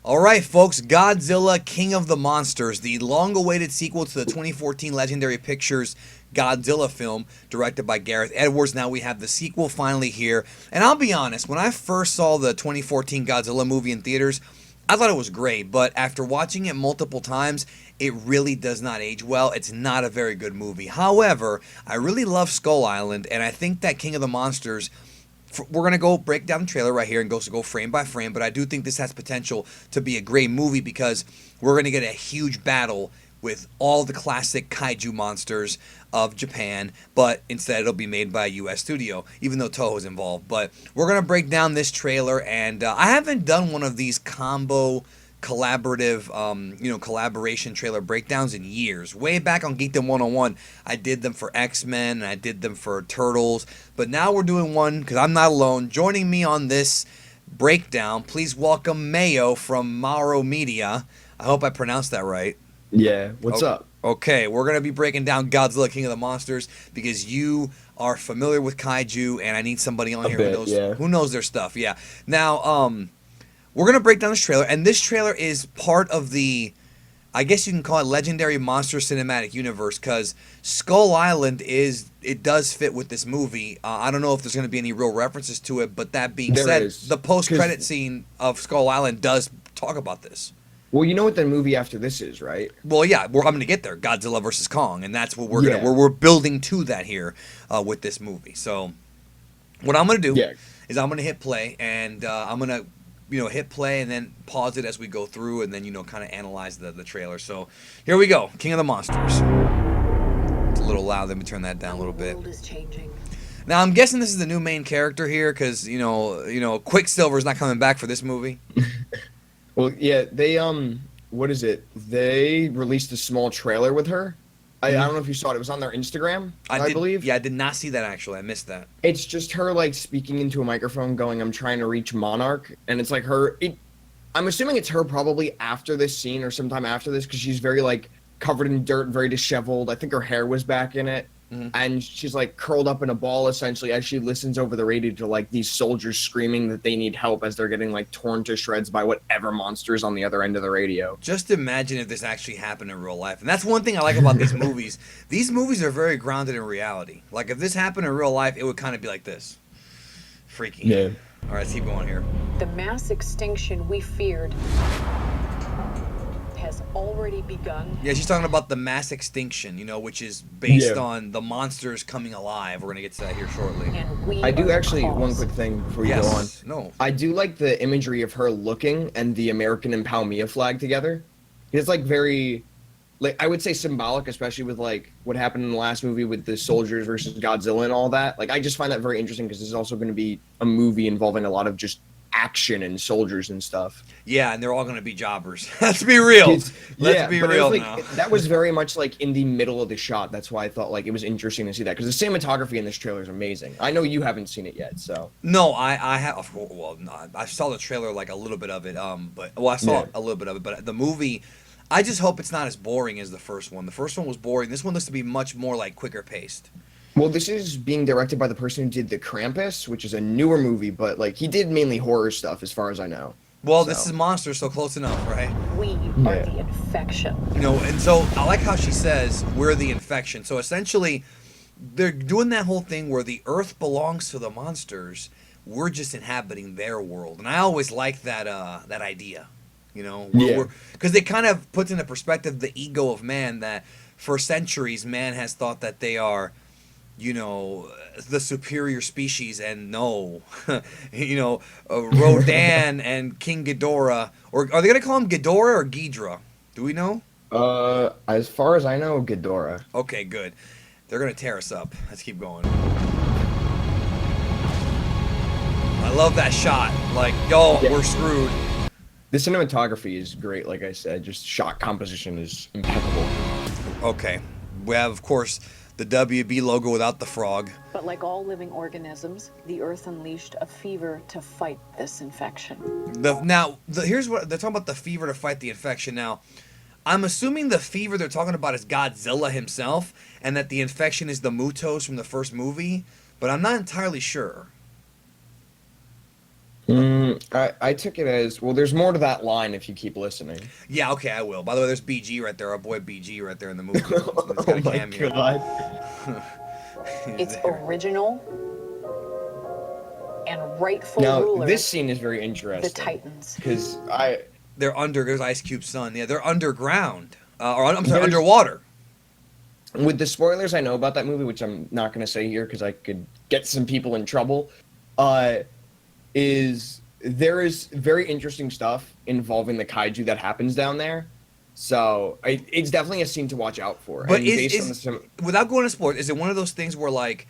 All right, folks, Godzilla King of the Monsters, the long-awaited sequel to the 2014 Legendary Pictures Godzilla film directed by Gareth Edwards. Now we have the sequel finally here. And I'll be honest, when I first saw the 2014 Godzilla movie in theaters, I thought it was great, but after watching it multiple times, it really does not age well. It's not a very good movie. However, I really love Skull Island, and I think that King of the Monsters, we're going to go break down the trailer right here and go frame by frame, but I do think this has potential to be a great movie because we're going to get a huge battle with all the classic kaiju monsters of Japan, but instead it'll be made by a U.S. studio, even though Toho's involved. But we're going to break down this trailer, and I haven't done one of these combo collaborative, collaboration trailer breakdowns in years. Way back on Geekdom 101, I did them for X-Men, and I did them for Turtles, but now we're doing one because I'm not alone. Joining me on this breakdown, please welcome Mayo from Mauro Media. I hope I pronounced that right. Yeah, what's up? Okay, we're going to be breaking down Godzilla King of the Monsters because you are familiar with kaiju, and I need somebody on A here bit, yeah. who knows their stuff. Yeah. Now, we're going to break down this trailer, and this trailer is part of the, I guess you can call it Legendary Monster Cinematic Universe, because Skull Island it does fit with this movie. I don't know if there's going to be any real references to it, but that being There said, is. the post-credit 'Cause- scene of Skull Island does talk about this. Well, you know what the movie after this is, right? Well, yeah, I'm going to get there. Godzilla versus Kong, and that's what Yeah. we're building to that here with this movie. So, what I'm going to do Yeah. is I'm going to hit play, and I'm going to hit play and then pause it as we go through, and then kind of analyze the trailer. So, here we go. King of the Monsters. It's a little loud. Let me turn that down a little bit. The world is changing. Now, I'm guessing this is the new main character here, because Quicksilver's not coming back for this movie. Well, yeah, they what is it? They released a small trailer with her. I don't know if you saw it. It was on their Instagram, I believe. Yeah, I did not see that actually. I missed that. It's just her like speaking into a microphone going, "I'm trying to reach Monarch." And it's like I'm assuming it's her probably after this scene or sometime after this because she's very like covered in dirt, very disheveled. I think her hair was back in it. And she's like curled up in a ball essentially as she listens over the radio to like these soldiers screaming that they need help as they're getting like torn to shreds by whatever monsters on the other end of the radio. Just imagine if this actually happened in real life. And that's one thing I like about these movies. These movies are very grounded in reality. Like if this happened in real life, it would kind of be like this. Freaky. Yeah. All right, let's keep going here. The mass extinction we feared has already begun. Yeah, she's talking about the mass extinction, which is based Yeah. on the monsters coming alive. We're going to get to that here shortly. And we I do are the actually, one cause. quick thing before you go on. Yes. No. I do like the imagery of her looking and the American and Palmia flag together. It's like very, like I would say symbolic, especially with like what happened in the last movie with the soldiers versus Godzilla and all that. Like I just find that very interesting because this is also going to be a movie involving a lot of just action and soldiers and stuff. Yeah, and they're all going to be jobbers. Let's be real. Let's be but it real was now. like, that was very much like in the middle of the shot. That's why I thought like it was interesting to see that because the cinematography in this trailer is amazing. I know you haven't seen it yet, so. No, I have. Well, no, I saw the trailer like a little bit of it. I saw Yeah. a little bit of it. But the movie, I just hope it's not as boring as the first one. The first one was boring. This one looks to be much more like quicker paced. Well, this is being directed by the person who did The Krampus, which is a newer movie, but like he did mainly horror stuff, as far as I know. Well, So. this is monsters, so close enough, right? We are Yeah. the infection. And so I like how she says we're the infection. So essentially, they're doing that whole thing where the Earth belongs to the monsters. We're just inhabiting their world, and I always like that idea. Yeah. Because it kind of puts into perspective the ego of man that for centuries man has thought that they are, the superior species, and no, Rodan and King Ghidorah, or are they gonna call him Ghidorah or Ghidra? Do we know? As far as I know, Ghidorah. Okay, good. They're gonna tear us up. Let's keep going. I love that shot. Like, yo, Yeah. we're screwed. The cinematography is great, like I said. Just shot composition is impeccable. Okay, we have, of course, the WB logo without the frog. But like all living organisms, the Earth unleashed a fever to fight this infection. Here's what they're talking about: the fever to fight the infection. Now, I'm assuming the fever they're talking about is Godzilla himself, and that the infection is the Mutos from the first movie. But I'm not entirely sure. I took it as, well, there's more to that line if you keep listening. Yeah, okay, I will. By the way, there's BG right there, our boy BG right there in the movie. He's got Oh a my cameo. god. He's Its there. original and rightful Now, ruler, this scene is very the interesting. Titans. Because They're under. There's Ice Cube's son. Yeah, they're underground. Or I'm sorry, There's- underwater. with the spoilers I know about that movie, which I'm not going to say here because I could get some people in trouble, there is very interesting stuff involving the kaiju that happens down there. So it's definitely a scene to watch out for. But And based on the without going to sports, is it one of those things where like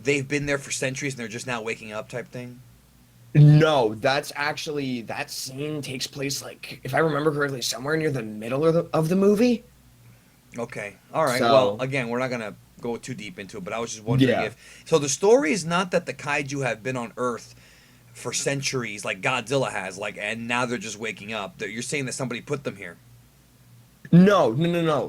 they've been there for centuries and they're just now waking up type thing? No, that's actually, that scene takes place, like, if I remember correctly, somewhere near the middle of the movie. Okay. All right. So- Well, again, we're not gonna go too deep into it, but I was just wondering Yeah. if so. The story is not that the kaiju have been on Earth for centuries, like Godzilla has, like, and now they're just waking up. You're saying that somebody put them here. No.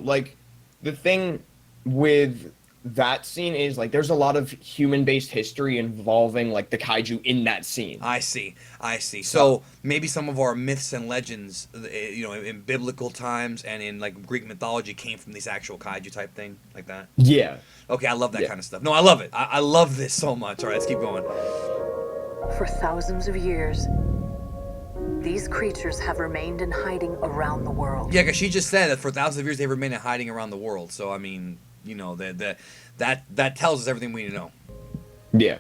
Like, the thing with that scene is, like, there's a lot of human-based history involving, like, the kaiju in that scene. I see. So maybe some of our myths and legends, in biblical times and in like Greek mythology, came from these actual kaiju type thing, like that. Yeah. Okay, I love that Yeah. kind of stuff. No, I love it. I love this so much. All right, let's keep going. For thousands of years, these creatures have remained in hiding around the world. Yeah, because she just said that for thousands of years they've remained hiding around the world. So I mean, that tells us everything we need to know. Yeah.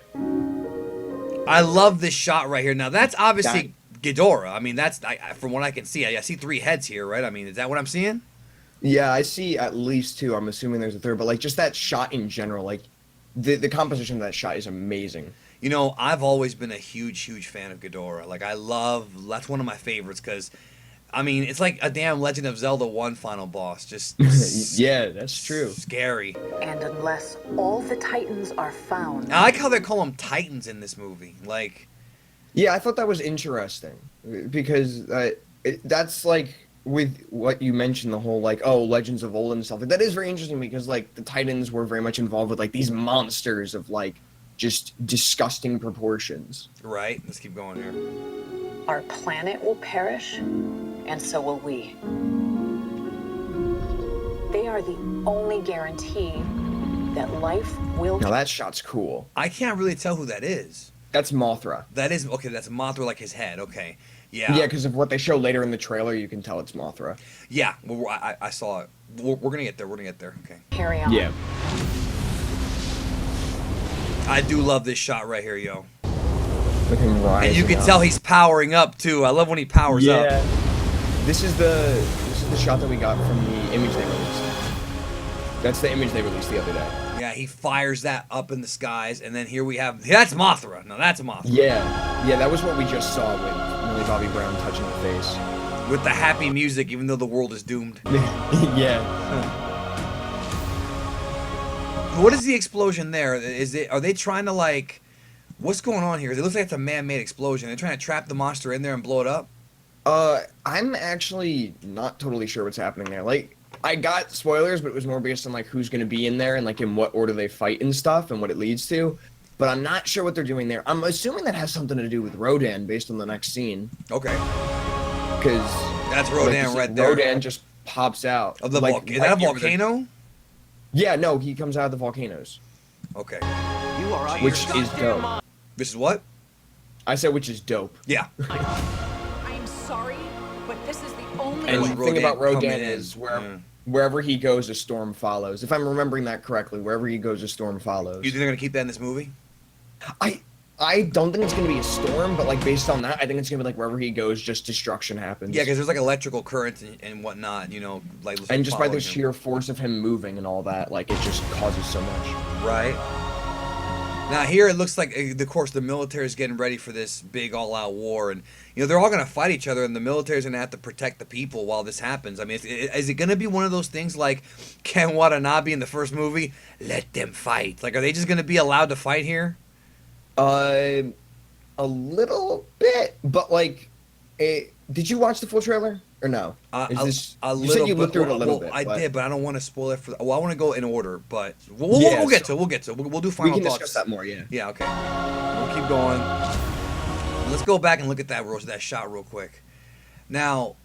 I love this shot right here. Now that's obviously Ghidorah. I mean, that's from what I can see. I see 3 heads here, right? I mean, is that what I'm seeing? Yeah, I see at least 2. I'm assuming there's a third, but, like, just that shot in general, like, the composition of that shot is amazing. You know, I've always been a huge fan of Ghidorah. Like, that's one of my favorites because, I mean, it's like a damn Legend of Zelda 1 final boss. Just Yeah, that's true. scary. And unless all the Titans are found, I like how they call them Titans in this movie. Like, Yeah, I thought that was interesting because that's like with what you mentioned, the whole like, oh, legends of old and stuff. That is very interesting because like the Titans were very much involved with like these monsters of like just disgusting proportions. right? Let's keep going here. our planet will perish, and so will we. They are the only guarantee that life will. Now that shot's cool. I can't really tell who that is. That's Mothra. That is okay. That's Mothra, like his head. Okay, yeah, Yeah, because of what they show later in the trailer, you can tell it's Mothra. yeah. Well, I saw it. We're gonna get there. We're gonna get there. Okay. Carry on. Yeah. I do love this shot right here, yo. With him rising And you can up. tell he's powering up too. I love when he powers up. This is the shot that we got from the image they released. That's the image they released the other day. Yeah, he fires that up in the skies, and then here we have that's Mothra. No, that's Mothra. Yeah, that was what we just saw with Millie Bobby Brown touching the face. With the happy music, even though the world is doomed. Yeah. What is the explosion there? Are they trying to like? What's going on here? It looks like it's a man-made explosion. They're trying to trap the monster in there and blow it up. I'm actually not totally sure what's happening there. Like, I got spoilers, but it was more based on like who's going to be in there and like in what order they fight and stuff and what it leads to. But I'm not sure what they're doing there. I'm assuming that has something to do with Rodan based on the next scene. Okay, Because that's Rodan right there. Rodan just pops out. Of the like, is that a right near the- volcano? Yeah, no, he comes out of the volcanoes. Okay. You are out Which of your is goddamn dope. mind. This is what? I said which is dope. Yeah. I'm sorry, but this is the only And way. the Rodan thing about Rodan coming in. is Yeah. wherever he goes, a storm follows. If I'm remembering that correctly, wherever he goes, a storm follows. You think they're gonna keep that in this movie? I don't think it's gonna be a storm, but like based on that, I think it's gonna be like wherever he goes, just destruction happens. Yeah, because there's like electrical currents and whatnot. Like and just by the following him. sheer force of him moving and all that, like it just causes so much. Right. Now here it looks like, of course, the military is getting ready for this big all-out war, and they're all going to fight each other, and the military is going to have to protect the people while this happens. I mean, is it going to be one of those things like Ken Watanabe in the first movie? Let them fight. Like, are they just going to be allowed to fight here? A little bit, but like, did you watch the full trailer or no? You said you looked through it a little bit. I but did, but I don't want to spoil it for. Well, I want to go in order, but Yeah, we'll get to it. We'll get to it. We'll do We final can thoughts. discuss that more. Yeah. Yeah, okay. We'll keep going. Let's go back and look at that shot real quick. Now,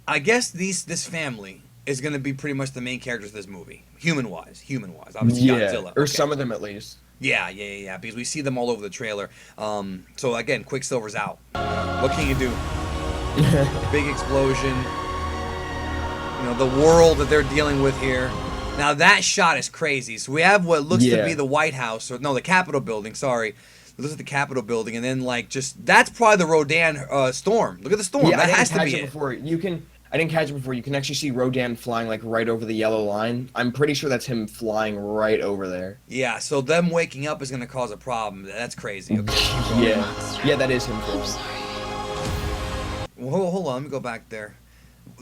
I guess this family is going to be pretty much the main characters of this movie, human wise. Obviously, Godzilla. Or Okay. some of them at least. Yeah. Because we see them all over the trailer. So again, Quicksilver's out. What can you do? Big explosion. You know, the world that they're dealing with here. Now that shot is crazy. So we have what looks to be the White House, or no, the Capitol building. Sorry, it looks at the Capitol building, and then like that's probably the Rodan storm. Look at the storm. Yeah, that I has didn't to be catch it it. before. I didn't catch it before. You can actually see Rodan flying like right over the yellow line. I'm pretty sure that's him flying right over there. Yeah. So them waking up is going to cause a problem. That's crazy. Okay. keep going. Yeah, that is him. Well, hold on. Let me go back there.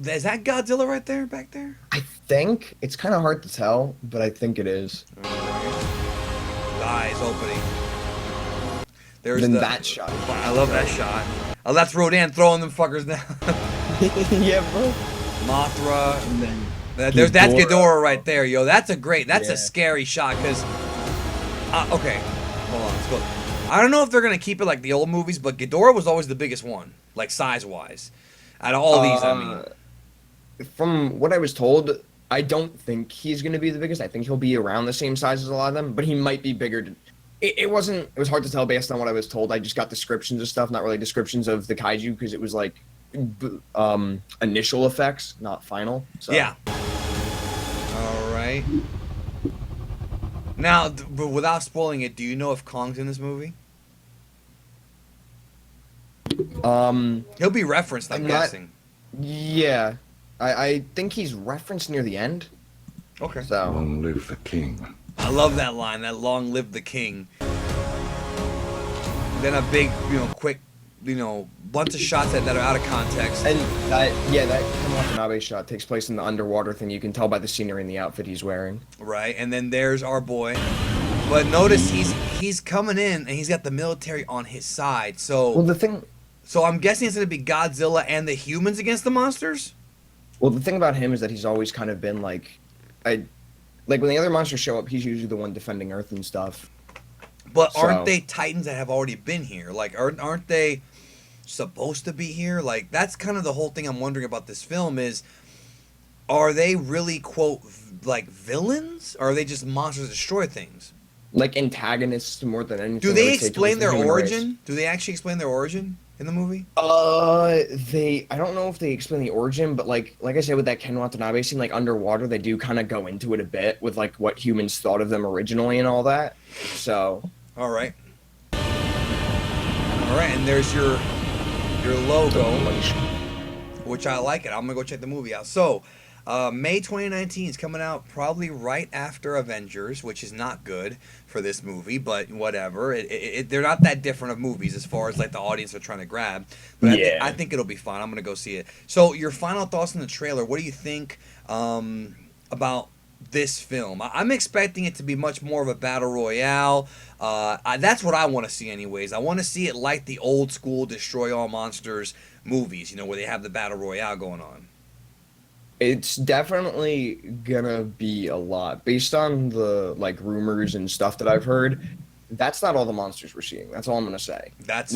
Is that Godzilla right there? Back there? I think it's kind of hard to tell, but I think it is. Eyes opening. There's Then that shot. I love that shot. Oh, that's Rodan throwing them fuckers down. Yeah, bro. Mothra. And then That's Ghidorah right there, yo. That's a scary shot, because okay, hold on, let's go. I don't know if they're gonna keep it like the old movies, but Ghidorah was always the biggest one, like size wise. Out of all these, I mean. From what I was told, I don't think he's gonna be the biggest. I think he'll be around the same size as a lot of them, but he might be bigger. It was hard to tell based on what I was told. I just got descriptions of stuff, not really descriptions of the kaiju, because it was like initial effects, not final. So. Yeah. All right. Now, but without spoiling it, do you know if Kong's in this movie? He'll be referenced, I'm guessing. Yeah, I think he's referenced near the end. Okay. So. Long live the king. I love that line. That "Long live the king." Then a big, quick, bunch of shots that are out of context. And that Ken Watanabe shot takes place in the underwater thing. You can tell by the scenery and the outfit he's wearing. Right, and then there's our boy. But notice he's coming in and he's got the military on his side. So I'm guessing it's gonna be Godzilla and the humans against the monsters. Well, the thing about him is that he's always kind of been like when the other monsters show up, he's usually the one defending Earth and stuff. But aren't they Titans that have already been here? Like, aren't they supposed to be here? Like, that's kind of the whole thing I'm wondering about this film is, are they really, quote, like villains? Or are they just monsters that destroy things? Like antagonists more than anything. Do they explain their origin? Do they actually explain their origin in the movie? I don't know if they explain the origin, but like I said with that Ken Watanabe scene, like underwater, they do kind of go into it a bit with like what humans thought of them originally and all that. So. All right, and there's your logo, which I like it. I'm gonna go check the movie out. So, May 2019 is coming out probably right after Avengers, which is not good for this movie, but whatever. They're not that different of movies as far as like the audience are trying to grab. But I think it'll be fun. I'm gonna go see it. So, your final thoughts on the trailer? What do you think about this film? I'm expecting it to be much more of a battle royale. That's what I want to see anyways. I want to see it like the old school Destroy All Monsters movies, where they have the battle royale going on. It's definitely gonna be a lot based on the like rumors and stuff that I've heard. That's not all the monsters we're seeing. That's all I'm gonna say. That's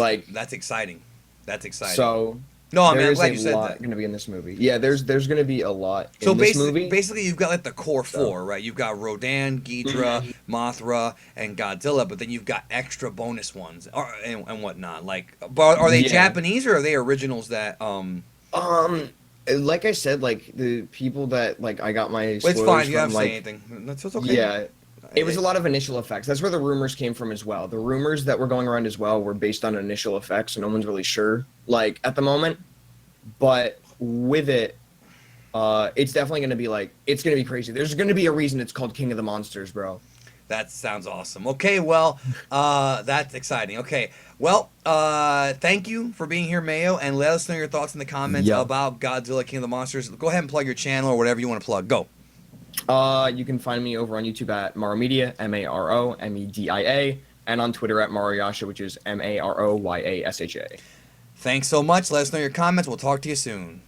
exciting. That's exciting. So no, I mean, I'm glad you said that. Going to be in this movie. Yeah, there's going to be a lot in this movie. Basically, you've got like the core four, right? You've got Rodan, Ghidorah, Mothra, and Godzilla, but then you've got extra bonus ones and whatnot. Like, but are they Japanese or are they originals that like I said, like the people that like I got my. Well, it's fine. You haven't said anything. That's okay. Yeah. It was a lot of initial effects. That's where the rumors came from as well. The rumors that were going around as well were based on initial effects, so no one's really sure, like, at the moment. But with it, it's definitely going to be, like, it's going to be crazy. There's going to be a reason it's called King of the Monsters, bro. That sounds awesome. Okay, well, that's exciting. Okay, well, thank you for being here, Mayo, and let us know your thoughts in the comments about Godzilla, King of the Monsters. Go ahead and plug your channel or whatever you want to plug. Go. You can find me over on YouTube at Maro Media, MaroMedia, and on Twitter at Maroyasha, which is MaroYasha. Thanks so much. Let us know your comments. We'll talk to you soon.